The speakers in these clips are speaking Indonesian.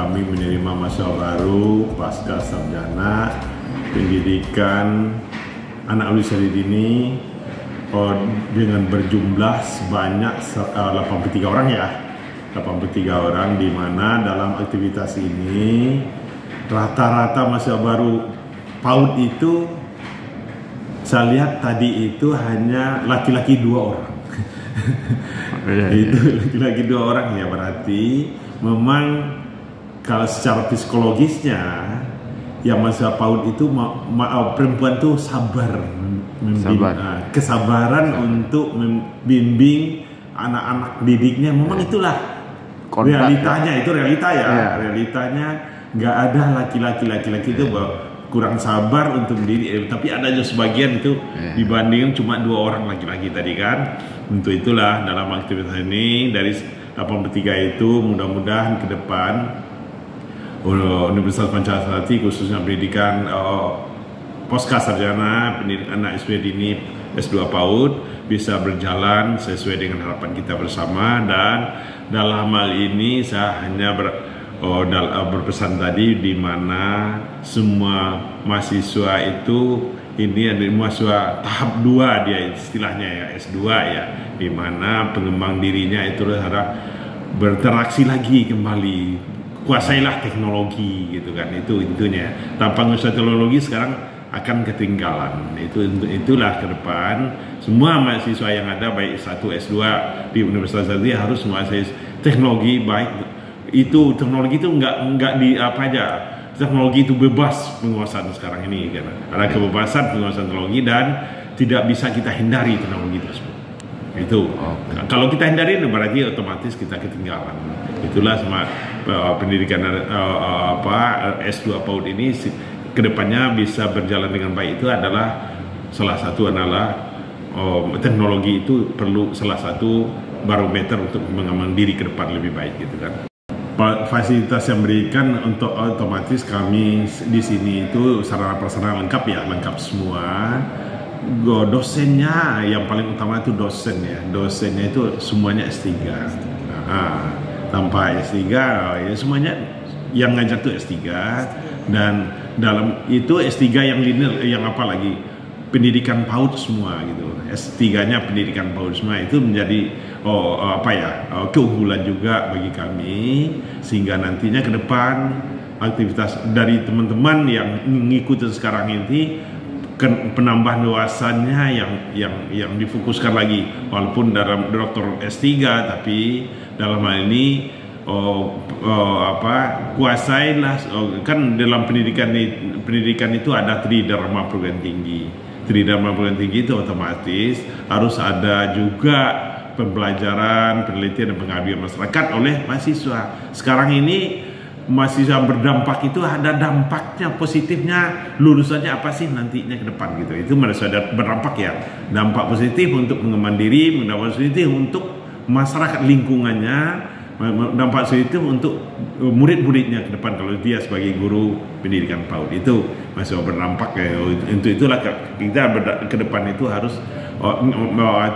kami menerima mahasiswa baru pasca sarjana pendidikan anak usia dini dengan berjumlah sebanyak 83 orang ya. 83 orang, di mana dalam aktivitas ini rata-rata mahasiswa baru PAUD itu saya lihat tadi itu hanya laki-laki 2 orang. Itu laki-laki 2 orang ya, berarti memang kalau secara psikologisnya yang mahasiswa PAUD itu perempuan tuh sabar, kesabaran untuk membimbing anak-anak didiknya. Memang itulah realitanya, itu realita ya. Realitanya nggak ada laki-laki itu kurang sabar untuk mendidik, tapi ada juga sebagian itu dibanding cuma 2 orang laki-laki tadi kan. Untuk itulah dalam aktivitas ini dari 83 itu mudah-mudahan ke depan Universitas Pancasarjati khususnya pendidikan pasca sarjana pendidikan anak SD dini S2 PAUD bisa berjalan sesuai dengan harapan kita bersama. Dan dalam hal ini saya hanya berpesan tadi, di mana semua mahasiswa itu ini ada mahasiswa tahap 2 dia istilahnya ya, S2 ya, di mana pengembang dirinya itu harus berinteraksi lagi kembali, kuasailah teknologi gitu kan, itu intinya. Tanpa menguasai teknologi sekarang akan ketinggalan. Itulah ke depan semua mahasiswa yang ada baik S1 S2 di Universitas Pancasarjati harus menguasai teknologi. Baik itu teknologi itu enggak di apa aja, teknologi itu bebas penguasaan sekarang ini kan. Ada kebebasan penguasaan teknologi dan tidak bisa kita hindari teknologi tersebut. Itu kalau kita hindari berarti otomatis kita ketinggalan. Itulah sama pendidikan S2 PAUD ini kedepannya bisa berjalan dengan baik. Itu adalah salah satu teknologi itu perlu salah satu barometer untuk mengembangkan diri ke depan lebih baik gitu kan. Fasilitas yang berikan untuk otomatis kami di sini itu sarana prasarana lengkap ya, lengkap semua. Dosennya yang paling utama itu dosen ya, dosennya itu semuanya S3. Tanpa S3 ya semuanya yang ngajar tuh S3, dan dalam itu S3 yang linear, yang apa lagi pendidikan PAUD semua gitu. S3-nya pendidikan PAUD semua, itu menjadi keunggulan juga bagi kami, sehingga nantinya ke depan aktivitas dari teman-teman yang mengikuti sekarang ini penambahan wawasannya yang difokuskan lagi, walaupun dalam doktor S3 tapi dalam hal ini kuasailah kan dalam pendidikan itu ada tridharma perguruan tinggi. Tridharma perguruan tinggi itu otomatis harus ada juga pembelajaran, penelitian dan pengabdian masyarakat oleh mahasiswa. Sekarang ini mahasiswa berdampak itu ada dampaknya, positifnya, lulusannya apa sih nantinya ke depan gitu. Itu mahasiswa berdampak ya, dampak positif untuk mengembangkan diri, dampak positif untuk masyarakat lingkungannya, dampak positif untuk murid-muridnya ke depan kalau dia sebagai guru pendidikan PAUD. Itu mahasiswa berdampak ya. Untuk itulah kita ke depan itu harus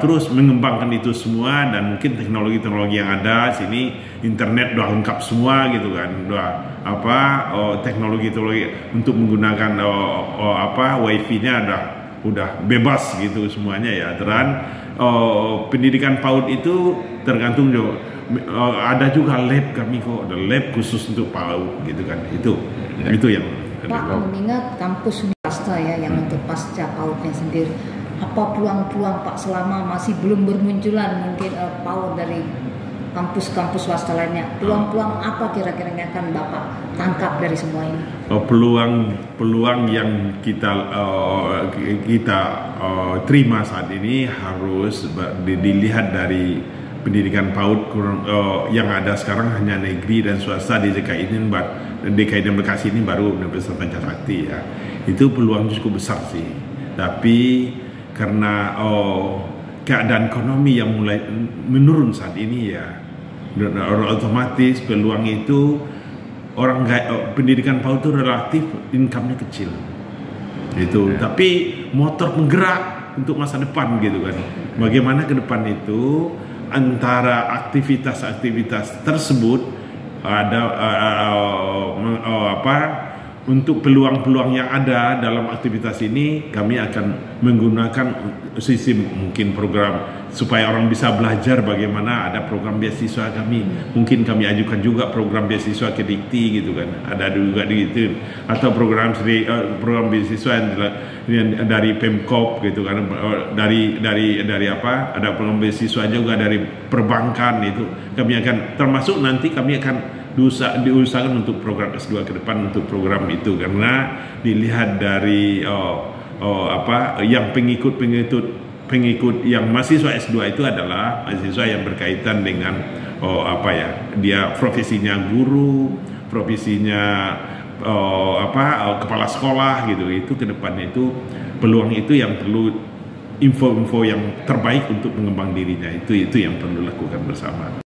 terus mengembangkan itu semua, dan mungkin teknologi-teknologi yang ada sini, internet udah lengkap semua gitu kan, teknologi-teknologi untuk menggunakan wifi-nya udah bebas gitu semuanya ya. Dan pendidikan PAUD itu tergantung juga, ada juga lab kami kok, ada lab khusus untuk PAUD gitu kan. Itu yang Pak, mengingat kampus swasta ya yang untuk pasca PAUD-nya sendiri, apa peluang-peluang Pak selama masih belum bermunculan mungkin PAUD dari kampus-kampus swasta lainnya? Peluang-peluang apa kira-kira yang akan Bapak tangkap dari semua ini? Peluang yang kita terima saat ini harus dilihat dari pendidikan PAUD yang ada sekarang hanya negeri dan swasta di DKI ini, DKI dan Bekasi ini baru Universitas Pancasarjati ya. Itu peluang cukup besar sih. Tapi karena keadaan ekonomi yang mulai menurun saat ini ya, otomatis peluang itu pendidikan PAUD itu relatif income-nya kecil. Itu tapi motor penggerak untuk masa depan gitu kan. Bagaimana ke depan itu antara aktivitas-aktivitas tersebut ada untuk peluang-peluang yang ada dalam aktivitas ini, kami akan menggunakan sistem mungkin program supaya orang bisa belajar bagaimana. Ada program beasiswa kami, mungkin kami ajukan juga program beasiswa ke Dikti gitu kan, ada juga gitu, atau program beasiswa yang dari Pemkop gitu kan, dari apa, ada program beasiswa juga dari perbankan. Itu kami akan termasuk, nanti kami akan diusahakan untuk program S2 ke depan untuk program itu, karena dilihat dari yang pengikut yang mahasiswa S2 itu adalah mahasiswa yang berkaitan dengan dia profesinya guru, profesinya kepala sekolah gitu. Itu ke depannya itu peluang itu yang perlu info-info yang terbaik untuk mengembang dirinya, itu yang perlu lakukan bersama.